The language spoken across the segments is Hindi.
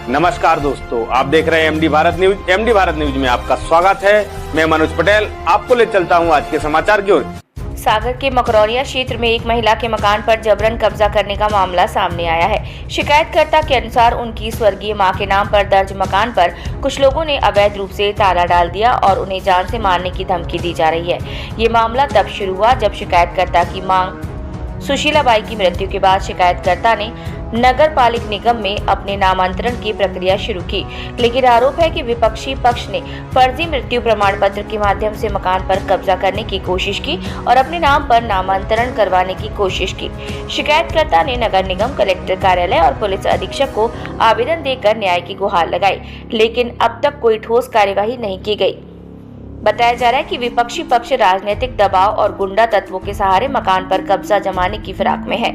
नमस्कार दोस्तों, आप देख रहे हैं MD Bharat news. MD Bharat news में आपका स्वागत है। मैं मनोज पटेल आपको ले चलता हूं आज के समाचार की ओर। सागर के मकरौनिया क्षेत्र में एक महिला के मकान पर जबरन कब्जा करने का मामला सामने आया है। शिकायतकर्ता के अनुसार उनकी स्वर्गीय मां के नाम पर दर्ज मकान पर कुछ लोगों ने अवैध रूप से ताला डाल दिया और उन्हें जान से मारने की धमकी दी जा रही है। ये मामला तब शुरू हुआ जब शिकायतकर्ता की मां सुशीला बाई की मृत्यु के बाद शिकायतकर्ता ने नगर पालिक निगम में अपने नामांतरण की प्रक्रिया शुरू की, लेकिन आरोप है कि विपक्षी पक्ष ने फर्जी मृत्यु प्रमाण पत्र के माध्यम से मकान पर कब्जा करने की कोशिश की और अपने नाम पर नामांतरण करवाने की कोशिश की। शिकायतकर्ता ने नगर निगम, कलेक्टर कार्यालय और पुलिस अधीक्षक को आवेदन देकर न्याय की गुहार लगाई, लेकिन अब तक कोई ठोस कार्यवाही नहीं की गई। बताया जा रहा है कि विपक्षी पक्ष राजनीतिक दबाव और गुंडा तत्वों के सहारे मकान पर कब्जा जमाने की फिराक में है।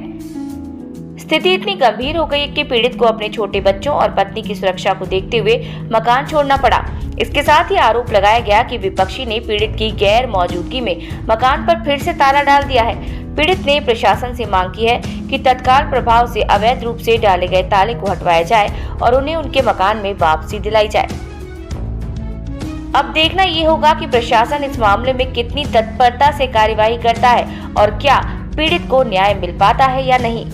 स्थिति इतनी गंभीर हो गई कि पीड़ित को अपने छोटे बच्चों और पत्नी की सुरक्षा को देखते हुए मकान छोड़ना पड़ा। इसके साथ ही आरोप लगाया गया कि विपक्षी ने पीड़ित की गैर मौजूदगी में मकान पर फिर से ताला डाल दिया है। पीड़ित ने प्रशासन से मांग की है कि तत्काल प्रभाव से अवैध रूप से डाले गए ताले को हटवाया जाए और उन्हें उनके मकान में वापसी दिलाई जाए। अब देखना ये होगा कि प्रशासन इस मामले में कितनी तत्परता से कार्यवाही करता है और क्या पीड़ित को न्याय मिल पाता है या नहीं।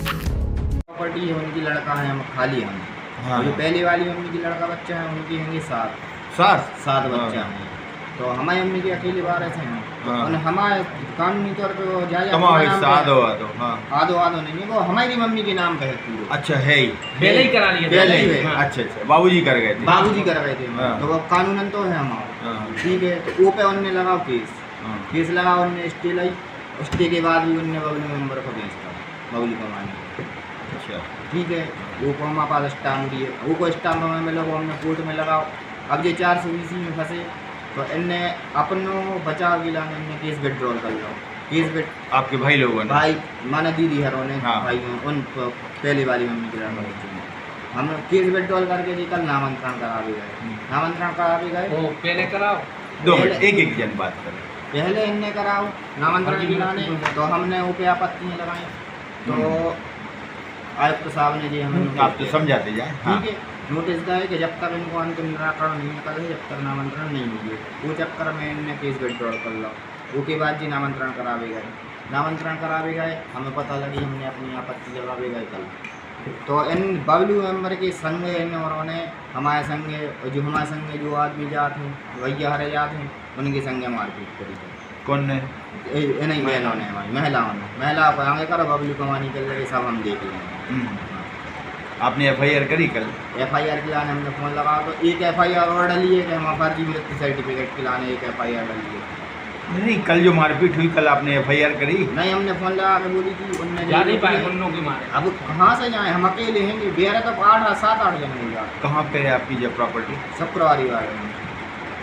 प्रॉपर्टी है उनकी, लड़का है, हम खाली हम। हाँ। जो पहली वाली मम्मी की लड़का बच्चा है उनकी होंगे सात बच्चा हैं। तो हमारी मम्मी की अकेले 12 से हैं। हाँ। और हमारे कानूनी तौर पे वो जायजा आदो नहीं है, वो हमारी मम्मी के नाम पे है पूरा। अच्छा है ही पहले ही करा लिए थे। पहले ही है। अच्छा बाबूजी कर गए थे। बाबूजी कर गए थे। हाँ। तो वो कानूनन तो है हमारा, हाँ। ठीक है। तो वो पे उनने लगाओ हाँ। केस लगा, उनने स्टे लाई। स्टे के बाद भी उनने बबली मेंबर को भेजता बबली कमाने। अच्छा ठीक है, वो को हमारे पास स्टाम्प दिए, वो को स्टाम्प हमें मिला, वो हमने कोर्ट में लगाओ। अब ये 420 में फंसे तो इनने अपनों बचाव के लिए इनने केस विड्रॉल कर लो। केस विड आपके भाई लोगों ने? भाई माना दीदी हरों ने। हाँ। भाई उन पहली वाली मम्मी के लड़का बच्चे ने हम केस विड्रॉल करके जी कल नामांतरण करा भी गए। नामांतरण करा भी गए। वो पहले कराओ। 2 मिनट एक जन बात करें। पहले इनने कराओ नामांतरण दिलाने, तो हमने वो पे आपत्तियाँ लगाई। तो आयुक्त साहब ने जी हमें आप तो समझाते जाए। हाँ। ठीक है, नोटिस दिया है कि जब तक इनको अंतिम निराकरण नहीं निकले, जब तक नामांतरण नहीं मिले। वो चक्कर में इनने केस विड्रॉल कर लो। वो के बाद जी नामांतरण करा भी गए। नामांतरण करा भी गए, हमें पता लगी, हमने अपनी आपत्ति लगा भी गए कल। तो इन बबलू मेंबर के संग इन और हमारे संग जो जो आदमी जाते हैं भैया हरे जाते हैं, उनके संग मारपीट करी थी। कौन ने? नहीं बहनों ने, हमारी महिलाओं को आगे करो, बबलू कमानी कर लगे, सब हम देख लेंगे। आपने FIR करी कल? FIR के लाने हमने फ़ोन लगा, तो एक FIR और डली है कि हम फर्जी मृत्यु सर्टिफिकेट के लाने एक FIR डली है। नहीं, कल जो मारपीट हुई कल आपने FIR करी? नहीं, हमने फ़ोन लगा के बोली थी, उनने जा नहीं पाए उन लोगों की मारे। अब कहाँ से जाएँ, हम अकेले हैं। बेरा तो 7-8 जन हो जाए। कहाँ पे है आपकी जब प्रॉपर्टी? शुक्रवारी वाले में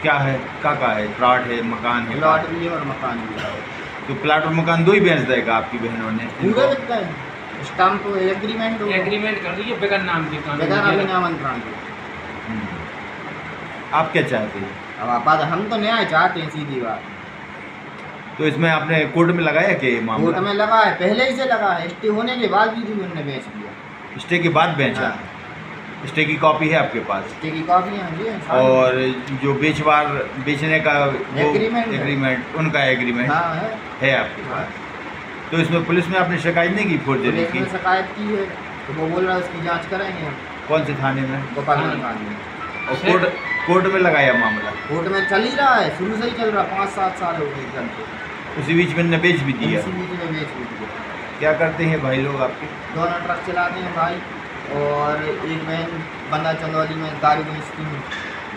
क्या है, का है? प्लॉट है, मकान है? प्लॉट भी है और मकान भी है। तो प्लॉट और मकान 2 ही बेच देगा आपकी बहनों ने? पूरे बिकता है, स्टाम्प तो एग्रीमेंट कर रही है बगैर नाम के कानून बगैर अभी नामांतरण के। आप क्या चाहते हैं? अब आप हम तो न्याय चाहते हैं, सीधी बात। तो इसमें आपने कोर्ट में लगाया कि मामला? कोर्ट में लगा है, पहले ही से लगा है। स्टे होने के बाद भी उन्होंने बेच दिया। स्टे के बाद बेचा? हाँ। स्टे की कॉपी है आपके पास? स्टे की कॉपी है। और जो बेचने का एग्रीमेंट उनका एग्रीमेंट हाँ है आपके पास? तो इसमें पुलिस में आपने शिकायत नहीं की फोर्जरी की? शिकायत की है, तो वो बोल रहा है उसकी जांच करेंगे। कौन से थाने में? गोपाल थाने में। और कोर्ट में लगाया मामला? कोर्ट में चल ही रहा है, शुरू से ही चल रहा, 5-7 साल हो गए चलते। उसी बीच में बेच भी दिया? उसी बीच में बेच भी दिया। क्या करते हैं भाई लोग आपके? 2 ट्रक चलाते हैं भाई, और एक बहन बंदा चंदौली में दारू बेचती हूँ,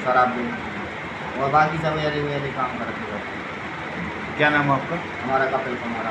शराब बेचती, और बाकी सब मेरे काम करते हैं। क्या नाम आपका? हमारा कपिल कुमार।